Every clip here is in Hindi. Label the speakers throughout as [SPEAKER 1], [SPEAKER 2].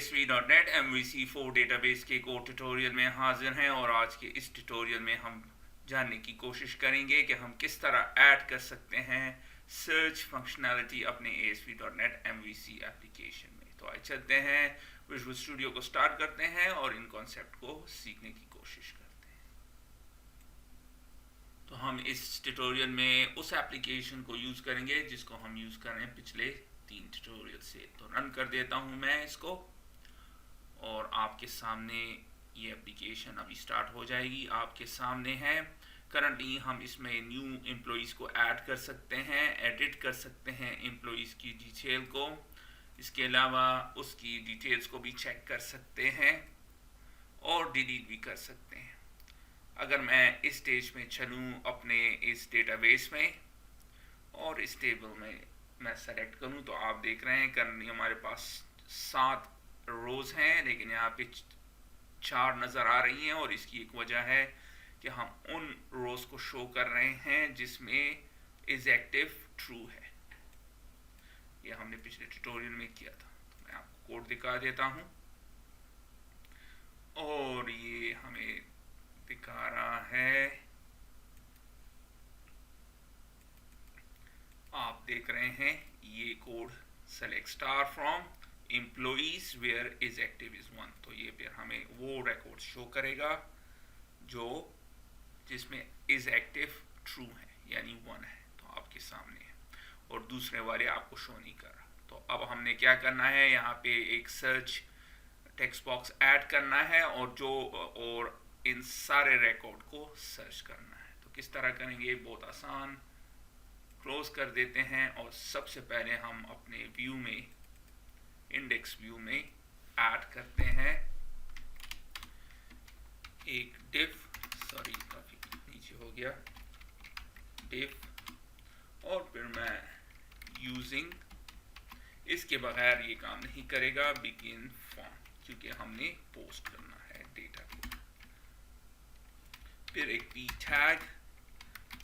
[SPEAKER 1] ASP.NET MVC4 डेटाबेस के एक और ट्यूटोरियल में हाजिर हैं और आज के इस ट्यूटोरियल में हम जानने की कोशिश करेंगे कि हम किस तरह ऐड कर सकते हैं सर्च फंक्शनैलिटी अपने ASP.NET MVC एप्लीकेशन में। तो आइए चलते हैं, विजुअल स्टूडियो को स्टार्ट करते हैं और इन कॉन्सेप्ट को सीखने की कोशिश करते हैं। तो हम इस ट्यूटोरियल में उस एप्लीकेशन को यूज़ करेंगे जिसको हम यूज़ कर रहे हैं पिछले 3 ट्यूटोरियल से। तो रन कर देता हूं मैं इसको और आपके सामने ये एप्लीकेशन अभी स्टार्ट हो जाएगी। आपके सामने है। करंटली हम इसमें न्यू एम्प्लॉइज़ को ऐड कर सकते हैं, एडिट कर सकते हैं एम्प्लॉइज़ की डिटेल को। इसके अलावा उसकी डिटेल्स को भी चेक कर सकते हैं और डिलीट भी कर सकते हैं। अगर मैं इस स्टेज में चलूँ अपने इस डेटाबेस में और इस टेबल में मैं सेलेक्ट करूं तो आप देख रहे हैं करंटली हमारे पास 7 रोज़ हैं, लेकिन यहाँ पे 4 नज़र आ रही हैं और इसकी एक वजह है कि हम उन रोज़ को शो कर रहे हैं जिसमें इज एक्टिव ट्रू है। ये हमने पिछले ट्यूटोरियल में किया था। तो मैं आपको कोड दिखा देता हूं और ये हमें दिखा रहा है, आप देख रहे हैं ये code select star from employees where is active is 1। तो ये फिर हमें वो रिकॉर्ड शो करेगा जो जिसमें इज एक्टिव ट्रू है यानी 1 है, तो आपके सामने है, और दूसरे वाले आपको शो नहीं कर रहा। तो अब हमने क्या करना है, यहाँ पे एक सर्च टेक्स्ट बॉक्स ऐड करना है और इन सारे रिकॉर्ड को सर्च करना है। तो किस तरह करेंगे, बहुत आसान। क्लोज कर देते हैं और सबसे पहले हम अपने व्यू में, इंडेक्स व्यू में ऐड करते हैं एक डिव, सॉरी काफी नीचे हो गया, डिव, और फिर मैं यूजिंग, इसके बगैर ये काम नहीं करेगा, बिगिन फॉर्म, क्योंकि हमने पोस्ट करना है डेटा को। फिर एक पी टैग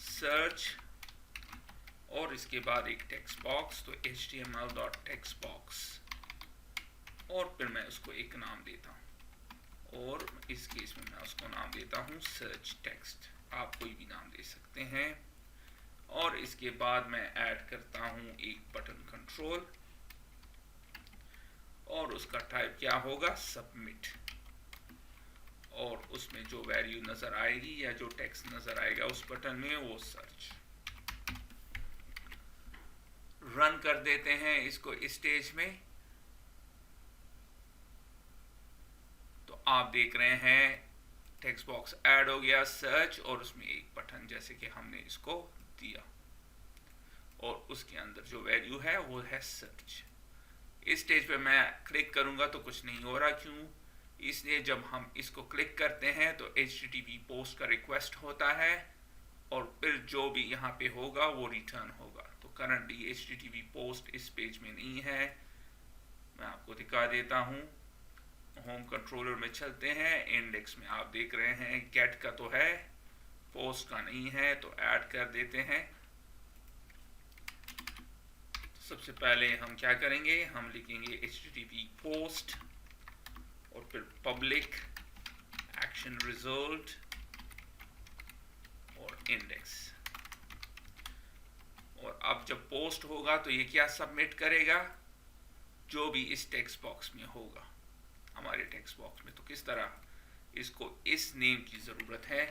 [SPEAKER 1] सर्च और इसके बाद एक टेक्स्ट बॉक्स, तो html.textbox, और फिर मैं उसको एक नाम देता हूँ और इस केस में मैं उसको नाम देता हूँ सर्च टेक्स्ट। आप कोई भी नाम दे सकते हैं। और इसके बाद मैं ऐड करता हूँ एक बटन कंट्रोल और उसका टाइप क्या होगा, सबमिट, और उसमें जो वैल्यू नजर आएगी या जो टेक्स्ट नजर आएगा उस बटन में वो सर्च। रन कर देते हैं इसको इस स्टेज में। तो आप देख रहे हैं टेक्स्ट बॉक्स ऐड हो गया, सर्च, और उसमें एक बटन जैसे कि हमने इसको दिया, और उसके अंदर जो वैल्यू है वो है सर्च। इस स्टेज पे मैं क्लिक करूंगा तो कुछ नहीं हो रहा, क्यों, इसलिए जब हम इसको क्लिक करते हैं तो HTTP पोस्ट का रिक्वेस्ट होता है और फिर जो भी यहाँ पे होगा वो रिटर्न होगा। तो करंटली HTTP पोस्ट इस पेज में नहीं है। मैं आपको दिखा देता हूँ, होम कंट्रोलर में चलते हैं, इंडेक्स में आप देख रहे हैं गेट का तो है, पोस्ट का नहीं है, तो ऐड कर देते हैं। सबसे पहले हम क्या करेंगे, हम लिखेंगे HTTP पोस्ट और फिर पब्लिक एक्शन रिजल्ट और इंडेक्स। और अब जब पोस्ट होगा तो ये क्या सबमिट करेगा, जो भी इस टेक्स्ट बॉक्स में होगा, हमारे टेक्स्ट बॉक्स में। तो किस तरह इसको इस नेम की ज़रूरत है,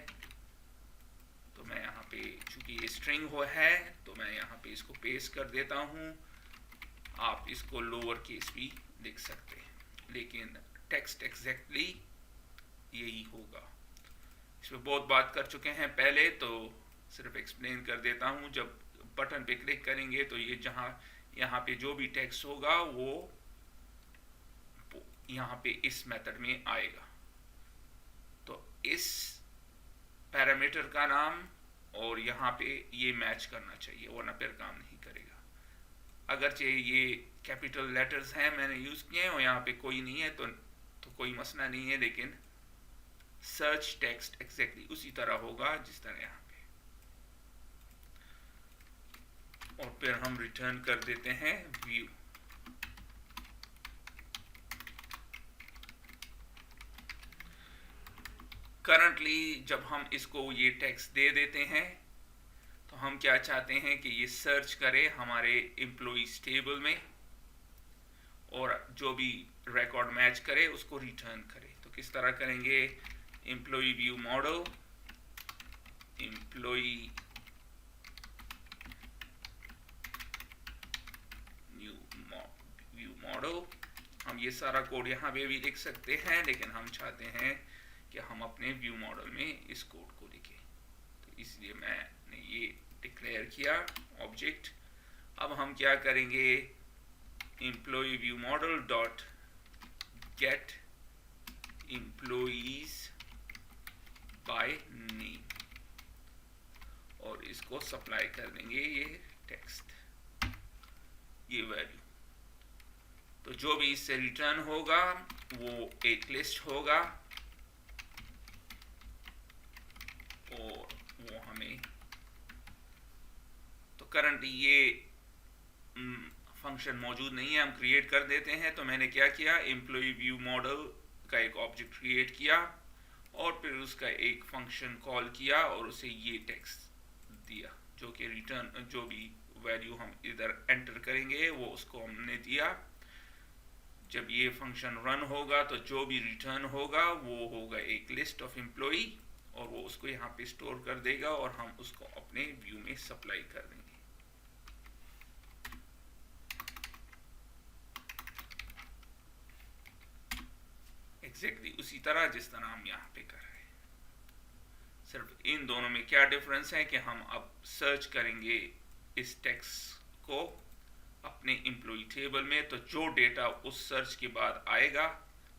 [SPEAKER 1] तो मैं यहाँ पे, चूंकि ये स्ट्रिंग हो है, तो मैं यहाँ पे इसको पेस्ट कर देता हूँ। आप इसको लोअर केस भी लिख सकते हैं, लेकिन टेक्स्ट एग्जैक्टली यही होगा। इसमें बहुत बात कर चुके हैं पहले, तो सिर्फ एक्सप्लेन कर देता हूँ। जब बटन पे क्लिक करेंगे तो ये जहाँ यहाँ पे जो भी टेक्स्ट होगा वो यहाँ पे इस मेथड में आएगा। तो इस पैरामीटर का नाम और यहाँ पे ये मैच करना चाहिए, वरना फिर काम नहीं करेगा। अगरचे ये कैपिटल लेटर्स हैं मैंने यूज़ किए हैं और यहाँ पे कोई नहीं है तो कोई मसला नहीं है, लेकिन सर्च टेक्स्ट एग्जैक्टली उसी तरह होगा जिस तरह यहाँ पे। और फिर हम रिटर्न कर देते हैं व्यू। करंटली जब हम इसको ये टेक्स्ट दे देते हैं तो हम क्या चाहते हैं कि ये सर्च करे हमारे एम्प्लॉइज टेबल में और जो भी रिकॉर्ड मैच करे उसको रिटर्न करे। तो किस तरह करेंगे, employee view model, employee view model. हम ये सारा कोड यहाँ पे भी लिख सकते हैं, लेकिन हम चाहते हैं कि हम अपने व्यू मॉडल में इस कोड को लिखें, तो इसलिए मैंने ये डिक्लेयर किया ऑब्जेक्ट। अब हम क्या करेंगे, employee view model dot get employees by name, और इसको सप्लाई कर देंगे ये टेक्स्ट, ये वैल्यू। तो जो भी इससे रिटर्न होगा वो एक लिस्ट होगा और वो हमें, तो करंटली ये फंक्शन मौजूद नहीं है, हम क्रिएट कर देते हैं। तो मैंने क्या किया, एम्प्लॉय व्यू मॉडल का एक ऑब्जेक्ट क्रिएट किया और फिर उसका एक फंक्शन कॉल किया और उसे ये टेक्स्ट दिया, जो कि रिटर्न, जो भी वैल्यू हम इधर एंटर करेंगे वो उसको हमने दिया। जब ये फंक्शन रन होगा तो जो भी रिटर्न होगा वो होगा एक लिस्ट ऑफ एम्प्लॉई, और वो उसको यहाँ पे स्टोर कर देगा और हम उसको अपने व्यू में सप्लाई कर देंगे। एग्जैक्टली उसी तरह जिस तरह हम यहाँ पे कर रहे हैं, सिर्फ इन दोनों में क्या डिफरेंस है कि हम अब सर्च करेंगे इस टेक्स्ट को अपने एम्प्लॉय टेबल में, तो जो डेटा उस सर्च के बाद आएगा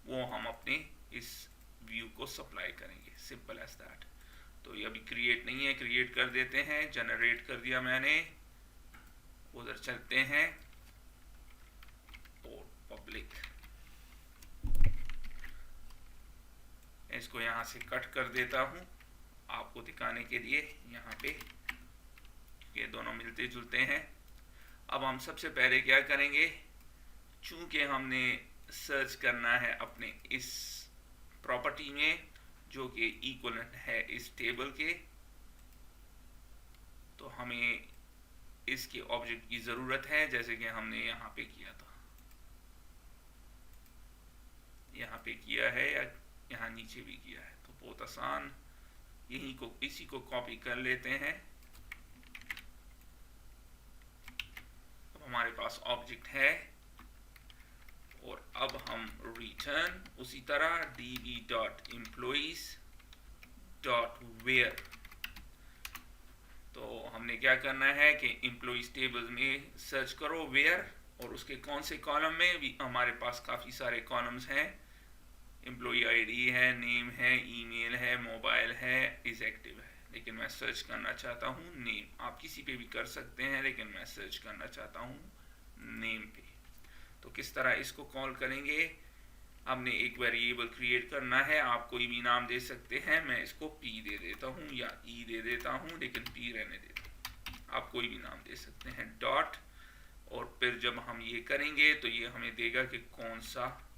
[SPEAKER 1] वो हम अपने इस व्यू को सप्लाई करेंगे, सिंपल एज दैट। तो ये अभी क्रिएट नहीं है, क्रिएट कर देते हैं, जनरेट कर दिया मैंने, उधर चलते हैं और पब्लिक, इसको यहाँ से कट कर देता हूँ आपको दिखाने के लिए, यहाँ पे ये दोनों मिलते जुलते हैं। अब हम सबसे पहले क्या करेंगे, चूंकि हमने सर्च करना है अपने इस प्रॉपर्टी में जो कि इक्विवेलेंट है इस टेबल के, तो हमें इसके ऑब्जेक्ट की ज़रूरत है, जैसे कि हमने यहाँ पे किया था, यहाँ पे किया है या यहाँ नीचे भी किया है, तो बहुत आसान, यही को इसी को कॉपी कर लेते हैं। अब हमारे पास ऑब्जेक्ट है और अब हम रिटर्न उसी तरह db.employees.where, तो हमने क्या करना है कि एम्प्लॉइज टेबल में सर्च करो वेयर, और उसके कौन से कॉलम में भी, हमारे पास काफ़ी सारे कॉलम्स हैं, एम्प्लॉई आईडी है, नेम है, ईमेल है, मोबाइल है, इज एक्टिव है, लेकिन मैं सर्च करना चाहता हूँ नेम। आप किसी पे भी कर सकते हैं, लेकिन मैं सर्च करना चाहता हूँ नेम पे। तो किस तरह इसको कॉल करेंगे, हमने एक वेरिएबल क्रिएट करना है, आप कोई भी नाम दे सकते हैं, मैं इसको p दे देता हूँ या e दे देता हूँ, लेकिन p रहने देता हूँ, आप कोई भी नाम दे सकते हैं, डॉट, और फिर जब हम ये करेंगे तो ये हमें देगा कि कौन सा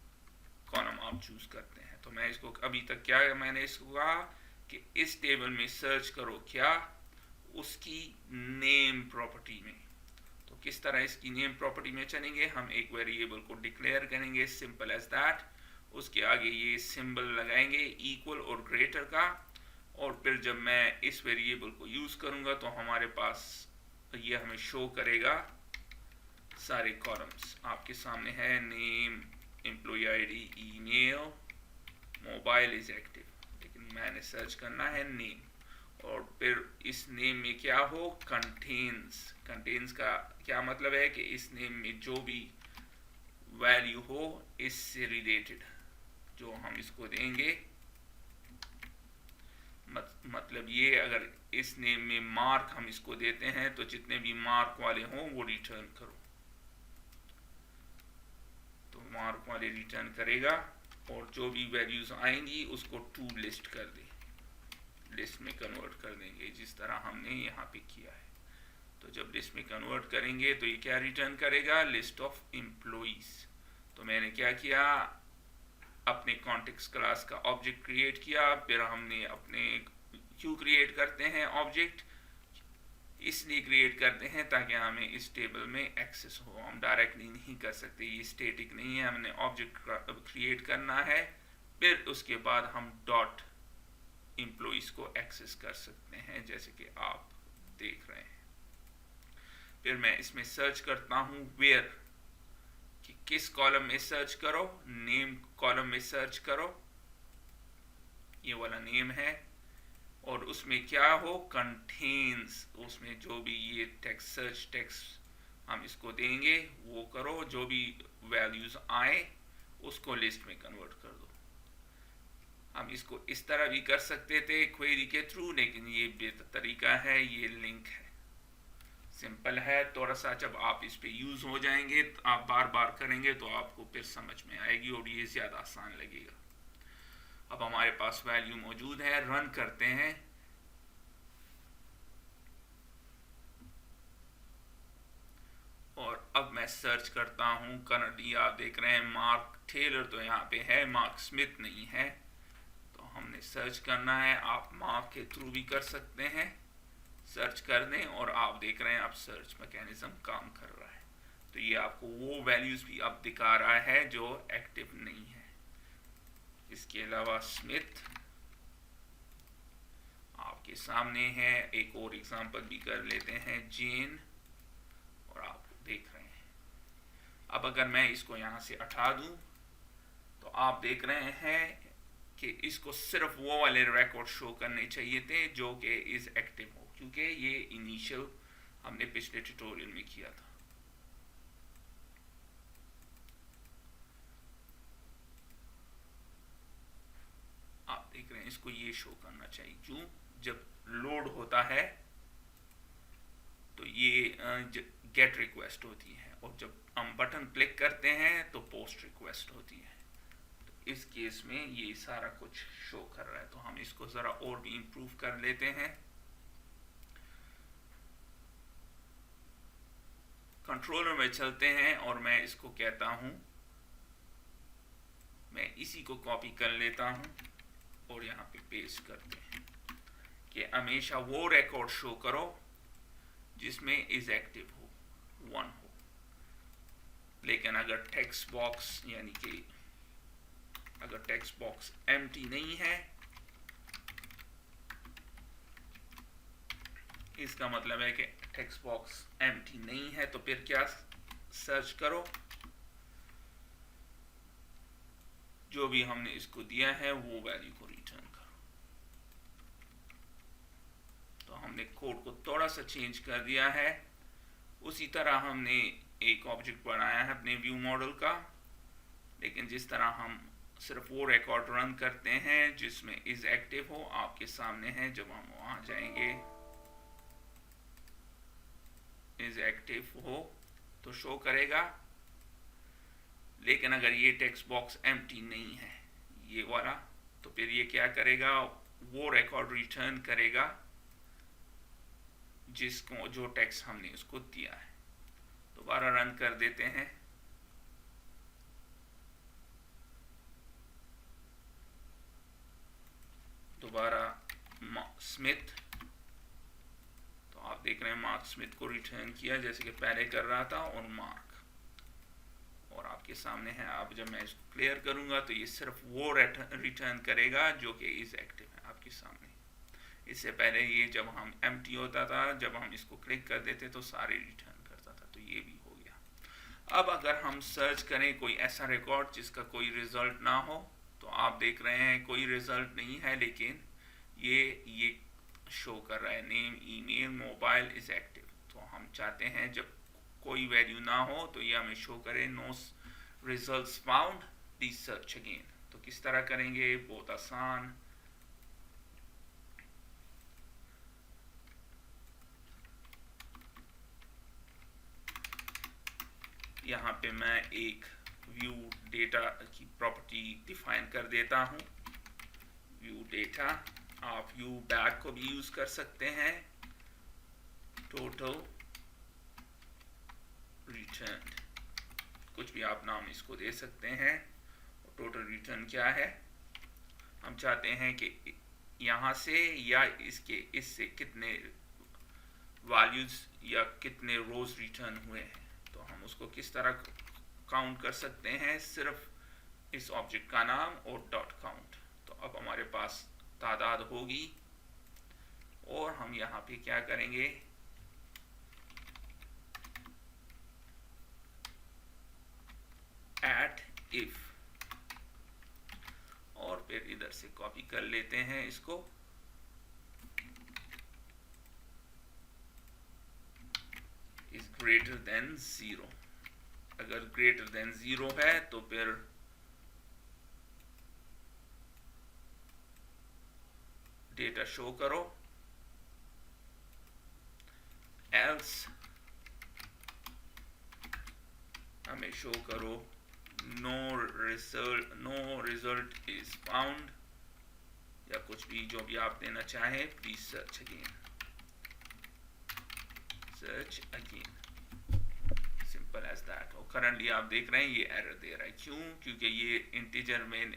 [SPEAKER 1] कॉलम आप चूज करते हैं। तो मैं इसको अभी तक क्या मैंने इसको कहा कि इस टेबल में सर्च करो क्या, उसकी नेम प्रॉपर्टी में। तो किस तरह इसकी नेम प्रॉपर्टी में चलेंगे, हम एक वेरिएबल को डिक्लेयर करेंगे, सिंपल एज दैट, उसके आगे ये सिंबल लगाएंगे इक्वल और ग्रेटर का, और फिर जब मैं इस वेरिएबल को यूज करूंगा तो हमारे पास ये हमें शो करेगा सारे कॉलम्स आपके सामने है, name, employee ID, email, mobile is active, लेकिन मैंने सर्च करना है नेम, और फिर इस नेम में क्या हो, कंटेन्स। कंटेन्स का क्या मतलब है कि इस नेम में जो भी वैल्यू हो इससे रिलेटेड जो हम इसको देंगे, मतलब ये अगर इस नेम में मार्क हम इसको देते हैं तो जितने भी मार्क वाले हों वो रिटर्न करो, तो मार्क वाले रिटर्न करेगा, और जो भी वैल्यूज आएंगी उसको टू लिस्ट कर दे, लिस्ट में कन्वर्ट कर देंगे, जिस तरह हमने यहाँ पे किया है। तो जब लिस्ट में कन्वर्ट करेंगे तो ये क्या रिटर्न करेगा, लिस्ट ऑफ एम्प्लॉइज। तो मैंने क्या किया, अपने कॉन्टेक्स्ट क्लास का ऑब्जेक्ट क्रिएट किया, फिर हमने अपने क्यों क्रिएट करते हैं ऑब्जेक्ट, इसलिए क्रिएट करते हैं ताकि हमें इस टेबल में एक्सेस हो, हम डायरेक्टली नहीं कर सकते, ये स्टैटिक नहीं है, हमने ऑब्जेक्ट क्रिएट करना है, फिर उसके बाद हम डॉट एम्प्लॉइज को एक्सेस कर सकते हैं जैसे कि आप देख रहे हैं। फिर मैं इसमें सर्च करता हूँ वेयर, कि किस कॉलम में सर्च करो, नेम कॉलम में सर्च करो, ये वाला नेम है, और उसमें क्या हो, कंटेन्स, उसमें जो भी ये टेक्स्ट सर्च टेक्स्ट हम इसको देंगे वो करो, जो भी वैल्यूज आए उसको लिस्ट में कन्वर्ट कर दो। हम इसको इस तरह भी कर सकते थे क्वेरी के थ्रू, लेकिन ये बेहतर तरीका है, ये लिंक है, सिंपल है। थोड़ा सा जब आप इस पे यूज हो जाएंगे, तो आप बार बार करेंगे तो आपको फिर समझ में आएगी और ये ज्यादा आसान लगेगा। अब हमारे पास वैल्यू मौजूद है, रन करते हैं। और अब मैं सर्च करता हूं कन्नडी, आप देख रहे हैं मार्क टेलर तो यहाँ पे है, मार्क स्मिथ नहीं है, तो हमने सर्च करना है। आप मार्क के थ्रू भी कर सकते हैं, सर्च कर दें और आप देख रहे हैं अब सर्च मैकेनिज्म काम कर रहा है, तो ये आपको वो वैल्यूज भी अब दिखा रहा है जो एक्टिव नहीं है। इसके अलावा स्मिथ आपके सामने है, एक और एग्जांपल भी कर लेते हैं, जेन, और आप देख रहे हैं। अब अगर मैं इसको यहां से हटा दूं तो आप देख रहे हैं कि इसको सिर्फ वो वाले रिकॉर्ड शो करने चाहिए थे जो कि इज एक्टिव हो, क्योंकि ये इनिशियल हमने पिछले ट्यूटोरियल में किया था। आप देख रहे हैं इसको ये शो करना चाहिए, क्यों, जब लोड होता है तो ये गेट रिक्वेस्ट होती है, और जब हम बटन क्लिक करते हैं तो पोस्ट रिक्वेस्ट होती है। तो इस केस में ये सारा कुछ शो कर रहा है, तो हम इसको जरा और भी इंप्रूव कर लेते हैं। कंट्रोलर में चलते हैं और मैं इसको कहता हूं, मैं इसी को कॉपी कर लेता हूं और यहाँ पे पेस्ट करते हैं कि हमेशा वो रिकॉर्ड शो करो जिसमें इज एक्टिव हो, 1 हो। लेकिन अगर टेक्स्ट बॉक्स यानी कि अगर टेक्स्ट बॉक्स एम्प्टी नहीं है, इसका मतलब है कि टेक्स्ट बॉक्स एम्प्टी नहीं है, तो फिर क्या सर्च करो, जो भी हमने इसको दिया है वो वैल्यू को रिटर्न करो। तो हमने कोड को थोड़ा सा चेंज कर दिया है। उसी तरह हमने एक ऑब्जेक्ट बनाया है अपने व्यू मॉडल का, लेकिन जिस तरह हम सिर्फ वो रिकॉर्ड रन करते हैं जिसमें इज एक्टिव हो, आपके सामने है। जब हम वहां जाएंगे इज एक्टिव हो तो शो करेगा, लेकिन अगर ये टेक्स्ट बॉक्स एम्प्टी नहीं है ये वाला, तो फिर ये क्या करेगा, वो रिकॉर्ड रिटर्न करेगा जिसको जो टेक्स्ट हमने उसको दिया है। दोबारा रन कर देते हैं। दोबारा स्मिथ, तो आप देख रहे हैं मार्क स्मिथ को रिटर्न किया जैसे कि पहले कर रहा था, और मार्क, और आपके सामने है। अब जब मैं इसको क्लियर करूंगा तो ये सिर्फ वो रिटर्न करेगा जो कि इज एक्टिव है आपके सामने। इससे पहले ये जब हम एम्प्टी होता था, जब हम इसको क्लिक कर देते तो सारे रिटर्न करता था, तो ये भी हो गया। अब अगर हम सर्च करें कोई ऐसा रिकॉर्ड जिसका कोई रिजल्ट ना हो, तो आप देख रहे हैं कोई रिजल्ट नहीं है, लेकिन ये शो कर रहा है name, email, mobile is active. तो हम चाहते हैं जब कोई वैल्यू ना हो तो ये हमें शो करे no results found, please search again. तो किस तरह करेंगे, बहुत आसान। यहाँ पे मैं एक व्यू डेटा की प्रॉपर्टी डिफाइन कर देता हूँ, व्यू डेटा। आप व्यू बैक को भी यूज कर सकते हैं, टोटल रिटर्न, कुछ भी आप नाम इसको दे सकते हैं। टोटल रिटर्न क्या है, हम चाहते हैं कि यहाँ से या इससे कितने वैल्यूज या कितने रोज रिटर्न हुए हैं। तो हम उसको किस तरह काउंट कर सकते हैं, सिर्फ इस ऑब्जेक्ट का नाम और डॉट काउंट। तो अब हमारे पास तादाद होगी और हम यहाँ पे क्या करेंगे, एट इफ, और फिर इधर से कॉपी कर लेते हैं इसको, इज ग्रेटर देन 0। अगर ग्रेटर देन 0 है तो फिर डेटा शो करो, एल्स हमें शो करो नो रिजल्ट इज फाउंड, या कुछ भी जो भी आप देना चाहें, please search again, search again, simple as that. और करंटली आप देख रहे हैं ये एरर दे रहा है, क्यों? क्योंकि ये इंटीजर में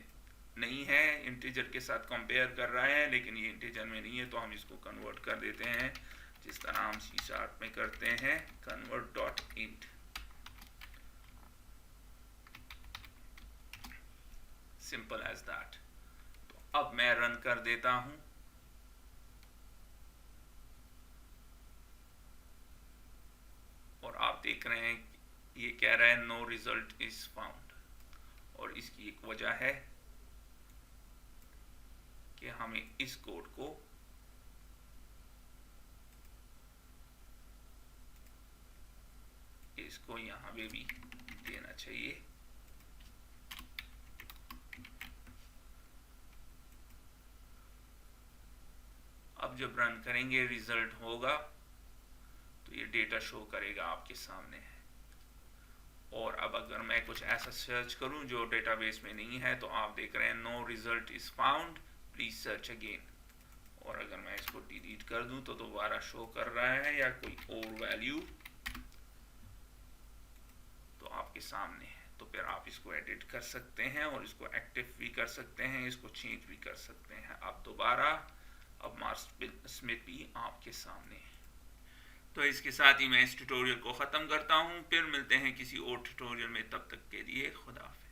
[SPEAKER 1] नहीं है, इंटीजर के साथ कंपेयर कर रहा है, लेकिन ये इंटीजर में नहीं है। तो हम इसको कन्वर्ट कर देते हैं जिस तरह हम C# में करते हैं, convert dot int, simple as that. तो अब मैं रन कर देता हूं, और आप देख रहे हैं ये कह रहा है नो रिजल्ट इज फाउंड, और इसकी एक वजह है कि हमें इस कोड को इसको यहां पे भी देना चाहिए। अब जब रन करेंगे रिजल्ट होगा तो ये डेटा शो करेगा आपके सामने है। और अब अगर मैं कुछ ऐसा सर्च करूं जो डेटाबेस में नहीं है, तो आप देख रहे हैं no result is found, please search again. और अगर मैं इसको डिलीट कर दूं तो दोबारा शो कर रहा है, या कोई और वैल्यू तो आपके सामने है। तो फिर आप इसको एडिट कर सकते हैं और इसको एक्टिव भी कर सकते हैं, इसको चेंज भी कर सकते हैं। अब दोबारा अब मार्क स्मिथ भी आपके सामने है। तो इसके साथ ही मैं इस ट्यूटोरियल को ख़त्म करता हूँ, फिर मिलते हैं किसी और ट्यूटोरियल में, तब तक के लिए खुदा हाफिज़।